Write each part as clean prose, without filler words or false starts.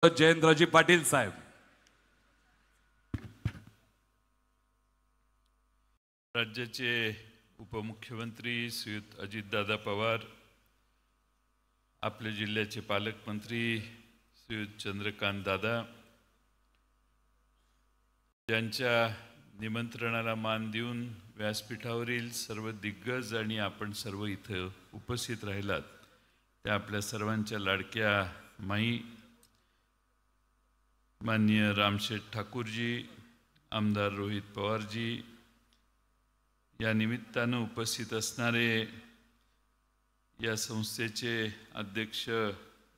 जयेंद्रजी पाटील साहेब. राज्याचे उपमुख्यमंत्री श्रीयुत अजितदादा पवार, आपल्या जिल्ह्याचे पालकमंत्री श्रीयुत चंद्रकांत दादा, ज्यांच्या निमंत्रणाला मान देऊन व्यासपीठावरील सर्व दिग्गज आणि आपण सर्व इथं उपस्थित राहिलात, त्या आपल्या सर्वांच्या लाडक्या माई माननीय रामशेठ ठाकूरजी, आमदार रोहित पवारजी, या निमित्तानं उपस्थित असणारे या संस्थेचे अध्यक्ष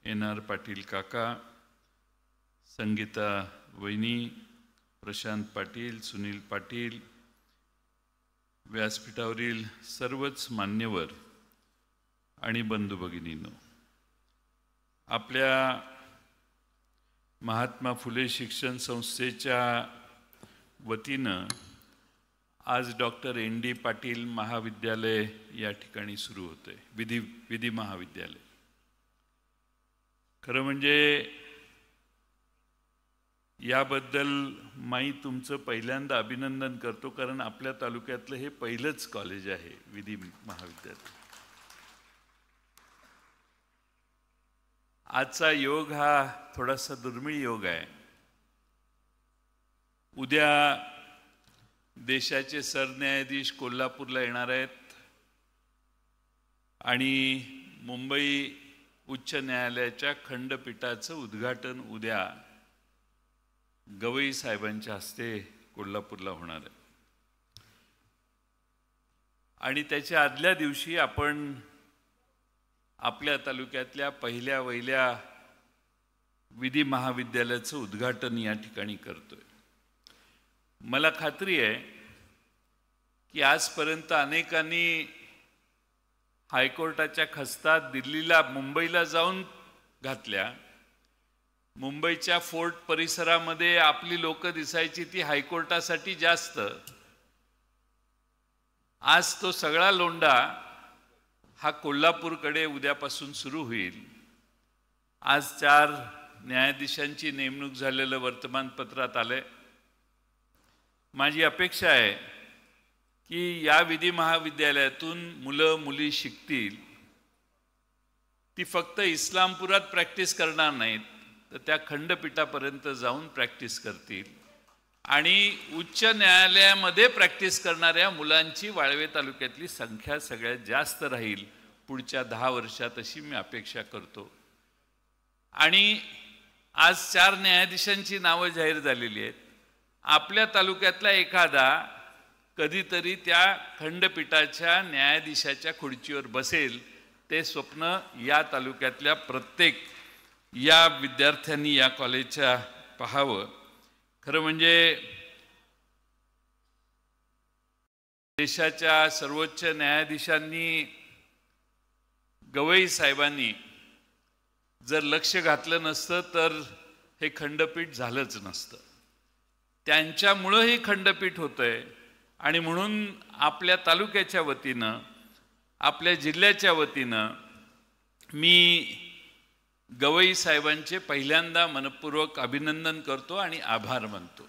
NR पाटील काका, संगीता वहिनी, प्रशांत पाटील, सुनील पाटील, व्यासपीठावरील सर्वच मान्यवर आणि बंधू भगिनींनो, आपल्या महात्मा फुले शिक्षण संस्थेच्या वतीनं आज डॉक्टर ND पाटील महाविद्यालय या ठिकाणी सुरू होते, विधी महाविद्यालय. खरं म्हणजे याबद्दल मी तुमचं पहिल्यांदा अभिनंदन करतो, कारण आपल्या तालुक्यातलं हे पहिलंच कॉलेज आहे विधी महाविद्यालय. आजचा योग हा थोडासा दुर्मिळ योग आहे. उद्या देशाचे सरन्यायाधीश कोल्हापूरला येणार आहेत आणि मुंबई उच्च न्यायालयाच्या खंडपीठाचं उद्घाटन उद्या गवई साहेबांच्या हस्ते कोल्हापूरला होणार आहे. आणि त्याच्या आदल्या दिवशी आपण आपल्या तालुक्यातल्या पहिल्या वहिल्या विधी महाविद्यालयाचं उद्घाटन या ठिकाणी करतोय. मला खात्री आहे की आजपर्यंत अनेकांनी हायकोर्टाच्या खस्ता दिल्लीला मुंबईला जाऊन घातल्या. मुंबईच्या फोर्ट परिसरामध्ये आपली लोक दिसायची ती हायकोर्टासाठी जास्त. आज तो सगळा लोंढा हा कोल्हापूरकडे उद्यापासून सुरू होईल. आज 4 न्यायाधीशांची नेमणूक झालेलं वर्तमानपत्रात आलंय. माझी अपेक्षा आहे की या विधी महाविद्यालयातून मुलं मुली शिकतील. ती फक्त इस्लामपुरात प्रॅक्टिस करणार नाहीत, तर त्या खंडपीठापर्यंत जाऊन प्रॅक्टिस करतील. आणि उच्च न्यायालयामध्ये प्रॅक्टिस करणाऱ्या मुलांची वाळवे तालुक्यातली संख्या सगळ्यात जास्त राहील पुढच्या 10 वर्षात, अशी मी अपेक्षा करतो. आणि आज 4 न्यायाधीशांची नावं जाहीर झालेली आहेत. आपल्या तालुक्यातला एखादा कधीतरी त्या खंडपीठाच्या न्यायाधीशाच्या खुर्चीवर बसेल, ते स्वप्न या तालुक्यातल्या प्रत्येक या विद्यार्थ्यांनी या कॉलेजच्या पाहावं. खरं म्हणजे देशाच्या सर्वोच्च न्यायाधीशांनी, गवई साहेबांनी जर लक्ष घातलं नसतं तर हे खंडपीठ झालंच नसतं. त्यांच्यामुळं हे खंडपीठ होतंय. आणि म्हणून आपल्या तालुक्याच्या वतीनं, आपल्या जिल्ह्याच्या वतीनं मी गवई साहेबांचे पहिल्यांदा मनपूर्वक अभिनंदन करतो आणि आभार मानतो.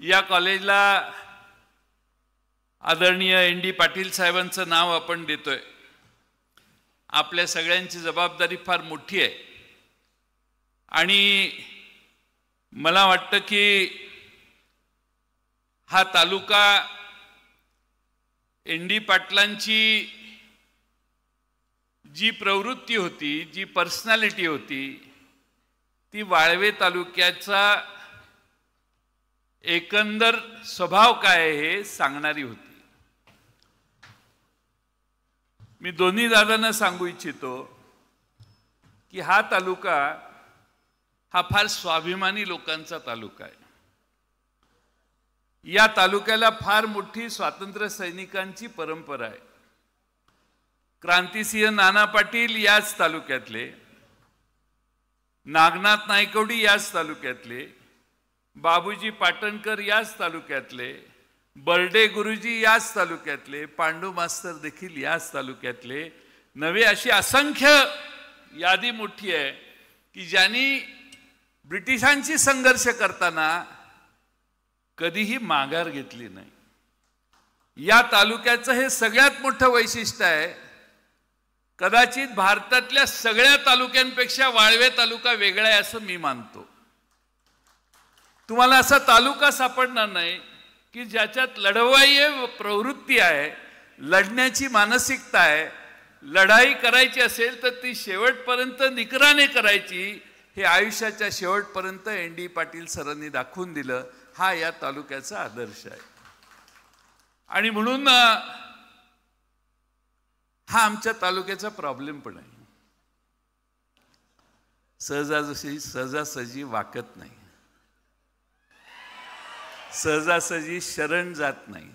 या कॉलेजला आदरणीय ND पाटील साहेबांचं नाव आपण देतोय. आपल्या सगळ्यांची जबाबदारी फार मोठी आहे. आणि मला वाटतं की हा तालुका ND पाटलांची जी प्रवृत्ती होती, जी पर्सनॅलिटी होती, ती वाळवे तालुक्याचा एकंदर स्वभाव काय हे सांगणारी होती. मी दोन्ही दादांना सांगू इच्छितो की हा तालुका हा फार स्वाभिमानी लोकांचा तालुका आहे. या तालुक्याला फार मोठी स्वातंत्र्य सैनिकांची परंपरा आहे. क्रांतिसिंह नाना पाटील याच तालुक्यातले, नागनाथ नायकवडी याच तालुक्यातले, बाबूजी पाटणकर याच तालुक्यातले, बर्डे गुरुजी याच तालुक्यातले, पांडू मास्तर देखील याच तालुक्यातले, नवे अशी असंख्य यादी मोठी आहे की ज्यांनी ब्रिटिशांशी संघर्ष करताना कधीही माघार घेतली नाही. या तालुक्याचं हे सगळ्यात मोठं वैशिष्ट्य आहे. कदाचित भारतातल्या सगळ्या तालुक्यांपेक्षा वाळवे तालुका वेगळा आहे असं मी मानतो. तुम्हाला असा तालुका सापडणार नाही की ज्याच्यात लढवाई प्रवृत्ती आहे, लढण्याची मानसिकता आहे. लढाई करायची असेल तर ती शेवटपर्यंत निकराने करायची, हे आयुष्याच्या शेवटपर्यंत ND पाटील सरांनी दाखवून दिलं. हा या तालुक्याचा आदर्श आहे. आणि म्हणून हा आमच्या तालुक्याचा प्रॉब्लेम पण आहे. सहजासहजी वाकत नाही, सहजासहजी शरण जात नाही.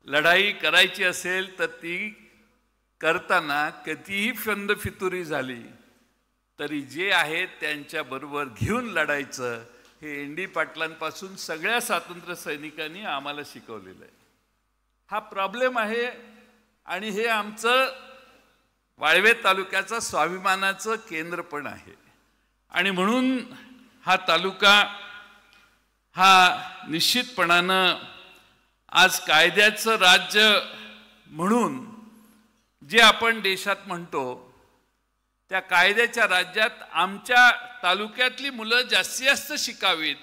लढाई करायची असेल तर ती करताना कितीही फंदफितुरी झाली तरी जे आहे त्यांच्या बरोबर घेऊन लढायचं, हे ND पाटलांपासून सगळ्या स्वातंत्र्य सैनिकांनी आम्हाला शिकवलेलं आहे. हा प्रॉब्लेम आहे आणि हे आमचं वाळवे तालुक्याचं स्वाभिमानाचं केंद्र पण आहे. आणि म्हणून हा तालुका हा निश्चितपणानं आज कायद्याचं राज्य म्हणून जे आपण देशात म्हणतो, त्या कायद्याच्या राज्यात आमच्या तालुक्यातली मुलं जास्तीत जास्त शिकावीत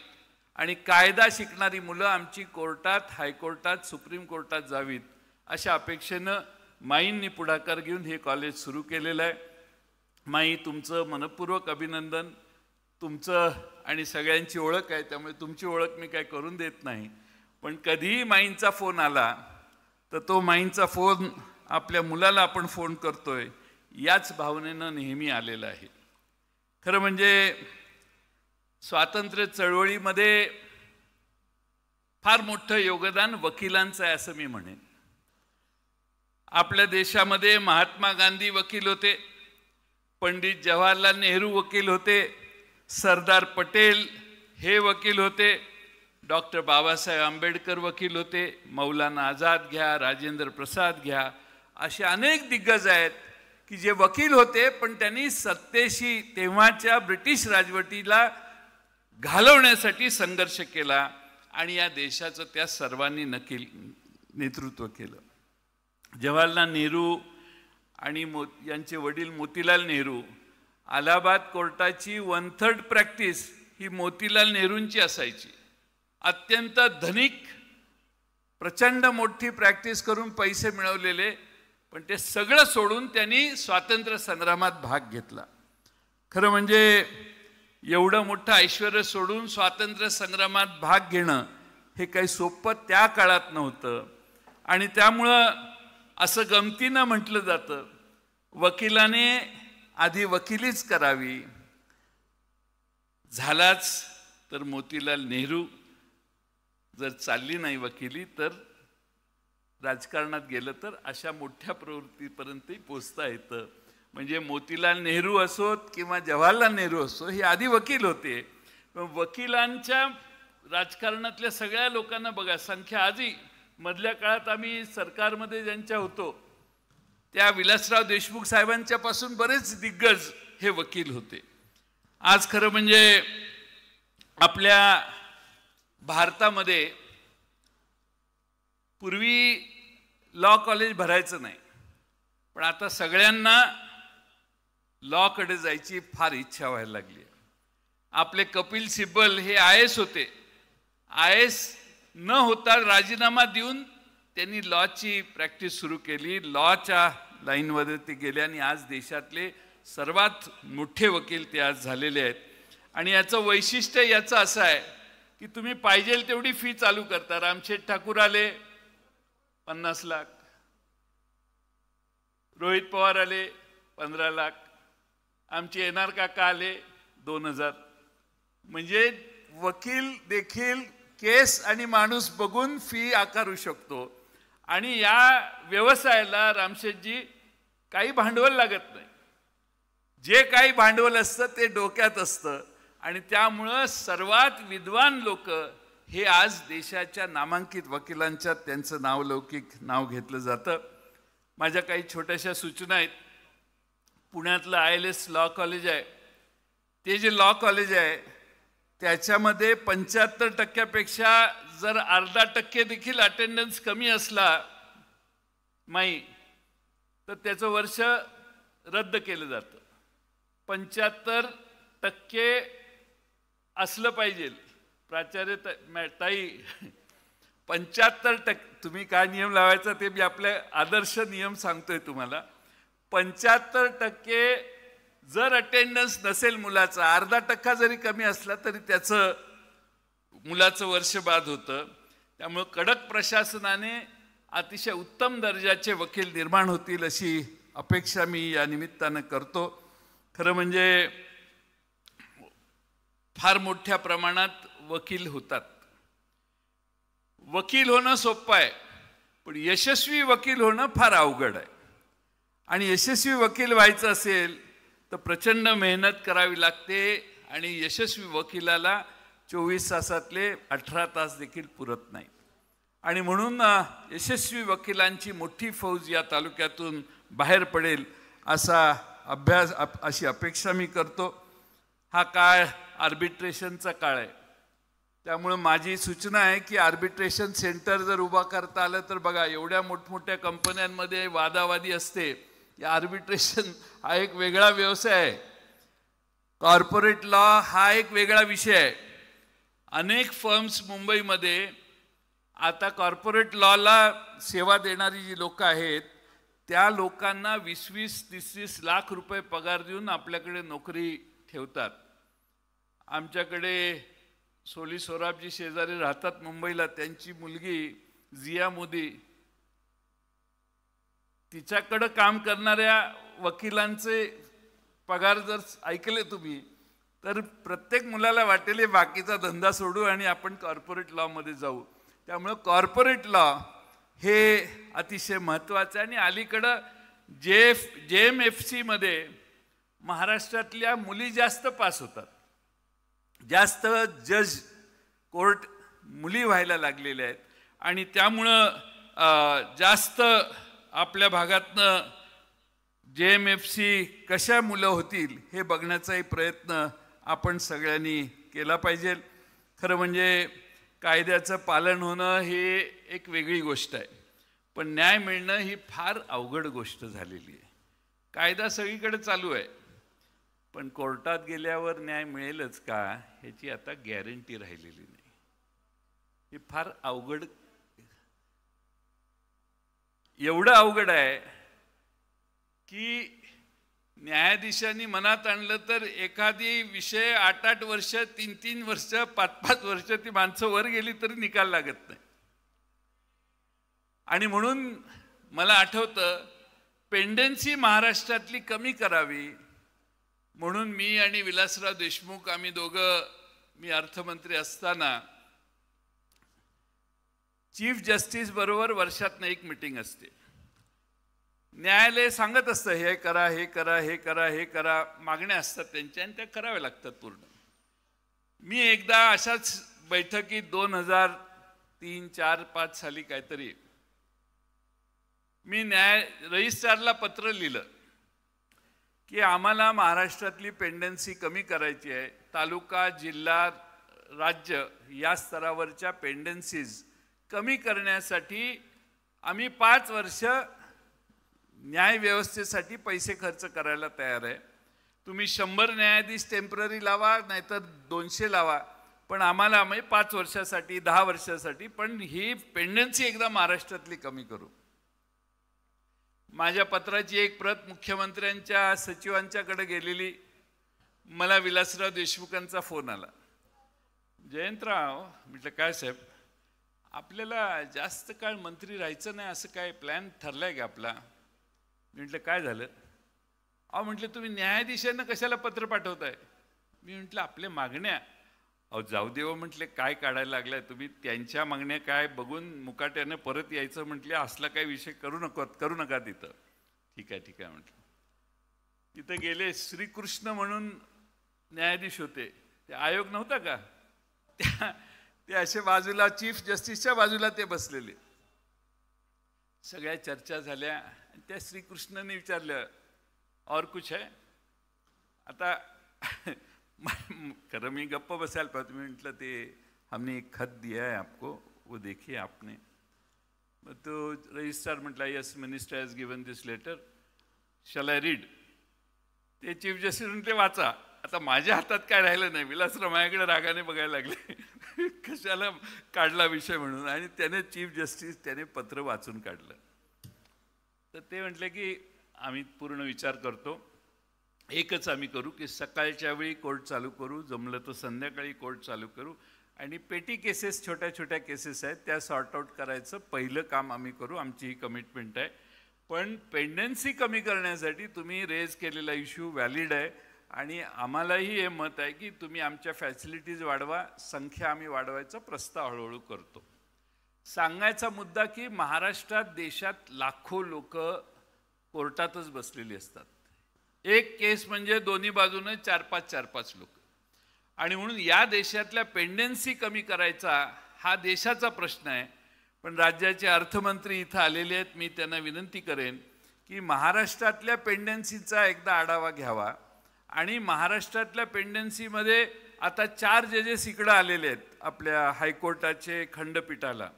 आणि कायदा शिकणारी मुलं आमची कोर्टात, हायकोर्टात, सुप्रीम कोर्टात जावीत, अशा अपेक्षेनं माईंनी पुढाकार घेऊन हे कॉलेज सुरू केलेलं आहे. माई, तुमचं मनपूर्वक अभिनंदन. तुमचं आणि सगळ्यांची ओळख आहे, त्यामुळे तुमची ओळख मी काय करून देत नाही. पण कधीही माईंचा फोन आला तर तो माईंचा फोन आपल्या मुलाला आपण फोन करतोय याच भावनेनं नेहमी आलेला आहे. खरं म्हणजे स्वातंत्र्य चळवळीमध्ये फार मोठं योगदान वकिलांचं आहे असं मी म्हणेन. आपल्या देशामध्ये महात्मा गांधी वकील होते, पंडित जवाहरलाल नेहरू वकील होते, सरदार पटेल हे वकील होते, डॉक्टर बाबासाहेब आंबेडकर वकील होते, मौलाना आझाद घ्या, राजेंद्र प्रसाद घ्या, असे अनेक दिग्गज आहेत की जे वकील होते पण त्यांनी सत्तेशी, तेव्हाच्या ब्रिटिश राजवटीला घालवण्यासाठी संघर्ष केला आणि या देशाचं त्या सर्वांनी नेतृत्व केलं. जवाहरलाल नेहरू आणि यांचे वडील मोतीलाल नेहरू, अलाहाबाद कोर्टाची 1/3 प्रॅक्टिस ही मोतीलाल नेहरूंची असायची. अत्यंत धनिक, प्रचंड मोठी प्रॅक्टिस करून पैसे मिळवलेले, पण ते सगळं सोडून त्यांनी स्वातंत्र्य संग्रामात भाग घेतला. खरं म्हणजे एवढं मोठं ऐश्वर्य सोडून स्वातंत्र्य संग्रामात भाग घेणं हे काही सोपं त्या काळात नव्हतं. आणि त्यामुळं असं गमतीनं म्हटलं जातं, वकिलाने आधी वकिलीच करावी. झालाच तर मोतीलाल नेहरू, जर चालली नाही वकिली तर राजकारणात गेलं तर अशा मोठ्या प्रवृत्तीपर्यंतही पोचता येतं. म्हणजे मोतीलाल नेहरू असोत किंवा जवाहरलाल नेहरू असो, हे आधी वकील होते. वकिलांच्या राजकारणातल्या सगळ्या लोकांना बघा, संख्या आजही मधल्या काळात आम्ही सरकारमध्ये ज्यांच्या होतो त्या विलासराव देशमुख साहेबांच्या पासून बरेच दिग्गज हे वकील होते. आज खरं म्हणजे आपल्या भारतामध्ये पूर्वी लॉ कॉलेज भरायचं नाही, पण आता सगळ्यांना लॉकडे जायची फार इच्छा व्हायला लागली. आपले कपिल सिब्बल हे IAS होते. IAS न होता राजीनामा देऊन त्यांनी लॉची प्रॅक्टिस सुरू केली. लॉच्या लाईनमध्ये ते गेले आणि आज देशातले सर्वात मोठे वकील ते आज झालेले आहेत. आणि याचं वैशिष्ट्य याचं असं आहे की तुम्ही पाहिजे तेवढी फी चालू करता. रामशेठ ठाकूर आले 50 लाख, रोहित पवार आले 15 लाख, आमचे NR काका आले 2000. म्हणजे वकील देखील केस आणि माणूस बघून फी आकारू शकतो. आणि या व्यवसायाला रामशेठजी काही भांडवल लागत नाही. जे काही भांडवल असतं ते डोक्यात असतं. आणि त्यामुळं सर्वात विद्वान लोक हे आज देशाच्या नामांकित वकिलांच्या त्यांचं नावलौकिक नाव घेतलं जातं. माझ्या काही छोट्याशा सूचना आहेत. पुण्यातलं ILS लॉ कॉलेज आहे, ते जे लॉ कॉलेज आहे त्याच्यामध्ये 75%पेक्षा जर अर्धा टक्के देखील अटेंडन्स कमी असला तर त्याचं वर्ष रद्द केलं जातं. 75% असलं पाहिजे. प्राचार्य ताई 75%, तुम्ही काय नियम लावायचा ते मी आपले आदर्श नियम सांगतोय तुम्हाला. 75% जर अटेंडन्स नसेल मुलाचा, अर्धा टक्का जरी कमी असला तरी त्याचं मुलाचं वर्ष बाद होतं. त्यामुळे कडक प्रशासनाने अतिशय उत्तम दर्जाचे वकील निर्माण होतील अशी अपेक्षा मी या निमित्तानं करतो. खरं म्हणजे फार मोठ्या प्रमाणात वकील होतात. वकील होणं सोपं आहे, पण यशस्वी वकील होणं फार अवघड आहे. आणि यशस्वी वकील व्हायचं असेल तर प्रचंड मेहनत करावी लागते आणि यशस्वी वकिलाला 24 तासातले 18 तास देखील पुरत नाही. आणि म्हणून यशस्वी वकिलांची मोठी फौज या तालुक्यातून बाहेर पडेल अशी अपेक्षा मी करतो. हा काळ आर्बिट्रेशनचा काळ आहे. त्यामुळे माझी सूचना आहे की आर्बिट्रेशन सेंटर जर उभा करता आलं तर बघा, एवढ्या मोठमोठ्या कंपन्यांमध्ये वादावादी असते. या आर्बिट्रेशन हा एक वेगळा व्यवसाय आहे. कॉर्पोरेट लॉ हा एक वेगळा विषय आहे. अनेक फर्म्स मुंबईमध्ये आता कॉर्पोरेट लॉला सेवा देणारी जी लोक आहेत त्या लोकांना 20-30 लाख रुपये पगार देऊन आपल्याकडे नोकरी ठेवतात. आमच्याकडे सोली सोराबजी शेजारी राहतात मुंबईला, त्यांची मुलगी जिया मोदी, तिच्याकडं काम करणाऱ्या वकिलांचे पगार जर ऐकले तुम्ही तर प्रत्येक मुलाला वाटेल बाकीचा धंदा सोडू आणि आपण कॉर्पोरेट लॉमध्ये जाऊ. त्यामुळे कॉर्पोरेट लॉ हे अतिशय महत्त्वाचं आहे. आणि अलीकडं JMFC मध्ये महाराष्ट्रातल्या मुली जास्त पास होतात, जास्त जज कोर्ट मुली व्हायला लागलेल्या आहेत. आणि त्यामुळं जास्त आपल्या भागातनं JMFC कशा मुलं होतील हे बघण्याचाही प्रयत्न आपण सगळ्यांनी केला पाहिजे. खरं म्हणजे कायद्याचं पालन होणं हे एक वेगळी गोष्ट आहे, पण न्याय मिळणं ही फार अवघड गोष्ट झालेली आहे. कायदा सगळीकडे चालू आहे, पण कोर्टात गेल्यावर न्याय मिळेलच का ह्याची आता गॅरंटी राहिलेली नाही. हे फार अवघड, एवढं अवघड आहे की न्यायाधीशांनी मनात आणलं तर एखादी विषय 8-8 वर्ष, 3-3 वर्ष, 5-5 वर्ष ती माणसं वर गेली तरी निकाल लागत नाही. आणि म्हणून मला आठवतं पेंडन्सी महाराष्ट्रातली कमी करावी म्हणून मी आणि विलासराव देशमुख आम्ही दोघं, मी अर्थमंत्री असताना चीफ जस्टिस बरोबर वर्षातनं एक मीटिंग असते. न्यायालय सांगत असतं हे करा, हे करा, हे करा, हे करा, मागण्या असतात त्यांच्या आणि त्या कराव्या लागतात पूर्ण. मी एकदा अशाच बैठकीत 2003, 4, 5 साली काहीतरी मी रजिस्ट्रारला पत्र लिहिलं की आम्हाला महाराष्ट्रातली पेंडन्सी कमी करायची आहे. तालुका, जिल्हा, राज्य या स्तरावरच्या पेंडन्सीज कमी करण्यासाठी आम्ही 5 वर्ष न्याय व्यवस्थेसाठी पैसे खर्च करायला तयार आहे. तुम्ही 100 न्यायाधीश टेम्पररी लावा नाहीतर 200 लावा, पण आम्हाला 5 वर्षासाठी, 10 वर्षासाठी, पण ही पेंडन्सी एकदा महाराष्ट्रातली कमी करू. माझ्या पत्राची एक प्रत मुख्यमंत्र्यांच्या सचिवांच्याकडे गेलेली. मला विलासराव देशमुखांचा फोन आला. जयंतराव, म्हटलं काय साहेब, आपल्याला जास्त काळ मंत्री राहायचं नाही असं काय प्लॅन ठरलाय का आपला? म्हटलं काय झालं? अहो म्हटलं तुम्ही न्यायाधीशांना कशाला पत्र पाठवताय? मी म्हटलं आपल्या मागण्या, अहो जाऊ देव म्हटले, काय काढायला लागलाय तुम्ही, त्यांच्या मागण्या काय बघून मुकाट्याने परत यायचं म्हटले, असला काही विषय करू नका तिथं. ठीक आहे म्हटलं. तिथं गेले. श्रीकृष्ण म्हणून न्यायाधीश होते, ते आयोग नव्हता का, ते असे बाजूला चीफ जस्टिसच्या बाजूला ते बसलेले. सगळ्या चर्चा झाल्या. त्या श्रीकृष्णाने विचारलं, और कुछ है? आता खरं मी गप्प बसायला पाहिजे. मी म्हटलं ते हमने एक खत दिया है आपको, वो देखिए आपने. मग तो रजिस्ट्रार म्हटला, yes minister has given this letter, shall I read? ते चीफ जस्टिस म्हटले वाचा. आता माझ्या हातात काय राहिलं नाही, विलासराव माझ्याकडे रागाने बघायला लागले कशाला काढला विषय म्हणून. आणि त्याने चीफ जस्टिस त्याने पत्र वाचून काढलं. तर ते म्हटले की आम्ही पूर्ण विचार करतो, एकच आम्ही करू की सकाळच्या वेळी कोर्ट चालू करू, जमलं तर संध्याकाळी कोर्ट चालू करू, आणि पेटी केसेस छोट्या छोट्या केसेस आहेत त्या सॉर्ट आउट करायचं पहिलं काम आम्ही करू, आमची ही कमिटमेंट आहे. पण पेंडन्सी कमी करण्यासाठी तुम्ही रेज केलेला इश्यू व्हॅलिड आहे आणि आम्हालाही हे मत आहे की तुम्ही आमच्या फॅसिलिटीज वाढवा, संख्या आम्ही वाढवायचा प्रस्ताव हळूहळू करतो. सांगायचा मुद्दा की महाराष्ट्रात देशात लाखो लोक कोर्टातच बसलेली असतात. एक केस म्हणजे दोन्ही बाजूने 4-5 लोक. आणि म्हणून या देशातल्या पेंडन्सी कमी करायचा हा देशाचा प्रश्न आहे. पण राज्याचे अर्थमंत्री इथं आलेले आहेत, मी त्यांना विनंती करेन की महाराष्ट्रातल्या पेंडन्सीचा एकदा आढावा घ्यावा. आणि महाराष्ट्रातल्या पेंडन्सीमध्ये आता 4 जजेस इकडं आलेले आहेत आपल्या हायकोर्टाचे खंडपीठाला.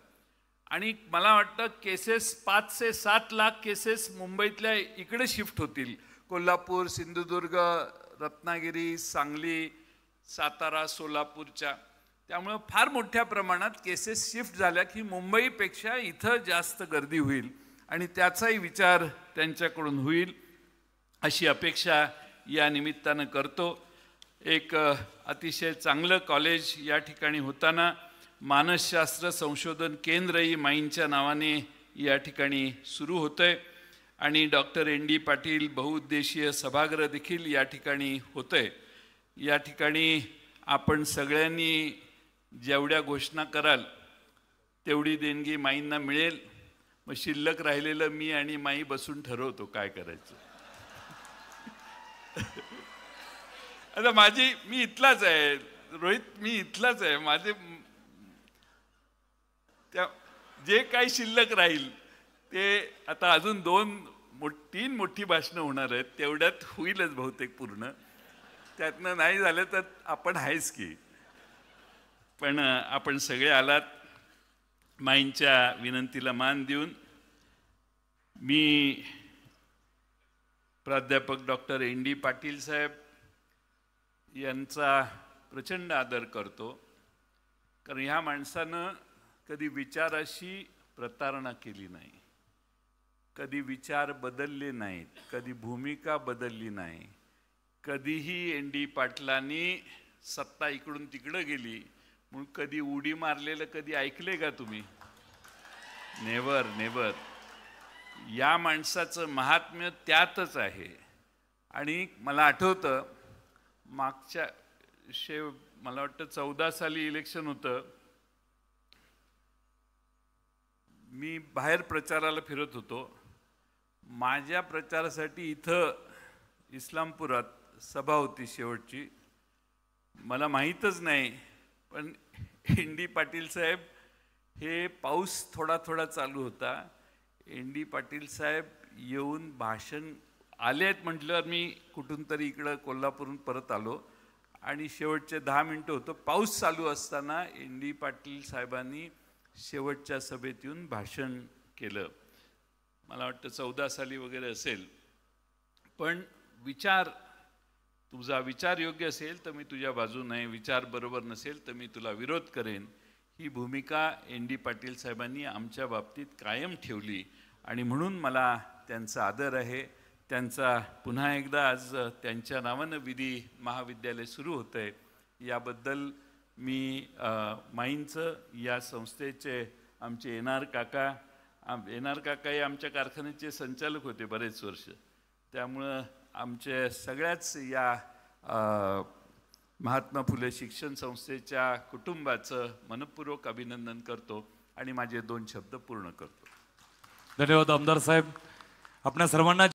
आणि मला वाटतं केसेस 5 ते 7 लाख केसेस मुंबईतल्या इकडे शिफ्ट होतील. कोल्हापूर, सिंधुदुर्ग, रत्नागिरी, सांगली, सातारा, सोलापूरच्या. त्यामुळं फार मोठ्या प्रमाणात केसेस शिफ्ट झाल्या की मुंबईपेक्षा इथं जास्त गर्दी होईल आणि त्याचाही विचार त्यांच्याकडून होईल अशी अपेक्षा या निमित्तानं करतो. एक अतिशय चांगलं कॉलेज या ठिकाणी होताना मानसशास्त्र संशोधन केंद्रही माईंच्या नावाने या ठिकाणी सुरू होतंय आणि डॉक्टर ND पाटील बहुउद्देशीय सभागृह देखील या ठिकाणी होतंय. या ठिकाणी आपण सगळ्यांनी जेवढ्या घोषणा कराल तेवढी देणगी माईंना मिळेल. मग शिल्लक राहिलेलं मी आणि माई बसून ठरवतो काय करायचं. आता मी इथलाच आहे रोहित, मी इथलाच आहे. माझे त्या जे काही शिल्लक राहील ते आता अजून 2-3 मोठी भाषणं होणार आहेत, तेवढ्यात होईलच बहुतेक पूर्ण. त्यातनं नाही झालं तर आपण आहेच की. पण आपण सगळे आलात, माईंच्या विनंतीला मान देऊन मी प्राध्यापक डॉक्टर ND पाटील साहेब यांचा प्रचंड आदर करतो. कारण ह्या माणसानं कधी विचाराशी प्रतारणा केली नाही, कधी विचार बदलले नाहीत, कधी भूमिका बदलली नाही. कधीही ND पाटलांनी सत्ता इकडून तिकडं गेली म्हणून कधी उडी मारलेलं कधी ऐकले का तुम्ही? Never never. या माणसाचं महात्म्य त्यातच आहे. आणि मला आठवतं मागच्या मला वाटतं 14 साली इलेक्शन होतं. मी बाहेर प्रचाराला फिरत होतो. माझ्या प्रचारासाठी इथं इस्लामपुरात सभा होती शेवटची. मला माहीतच नाही पण ND पाटील साहेब हे पाऊस थोडा थोडा चालू होता. ND पाटील साहेब येऊन भाषण आले आहेत म्हटल्यावर मी कुठून तरी इकडं कोल्हापूरहून परत आलो आणि शेवटचे 10 मिनटं होतं. पाऊस चालू असताना ND पाटील साहेबांनी शेवटच्या सभेत येऊन भाषण केलं. मला वाटतं 14 साली वगैरे असेल. पण तुझा विचार योग्य असेल तर मी तुझ्या बाजूने आहे, विचार बरोबर नसेल तर मी तुला विरोध करेन, ही भूमिका ND पाटील साहेबांनी आमच्या बाबतीत कायम ठेवली. आणि म्हणून मला त्यांचा आदर आहे. त्यांचा पुन्हा एकदा आज त्यांच्या नावानं विधी महाविद्यालय सुरू होतं आहे याबद्दल मी माईंचं, या संस्थेचे आमचे NR काका हे आमच्या कारखान्याचे संचालक होते बरेच वर्ष. त्यामुळं आमच्या सगळ्याच या महात्मा फुले शिक्षण संस्थेच्या कुटुंबाचं मनपूर्वक अभिनंदन करतो आणि माझे 2 शब्द पूर्ण करतो. धन्यवाद आमदार साहेब. आपल्या सर्वांना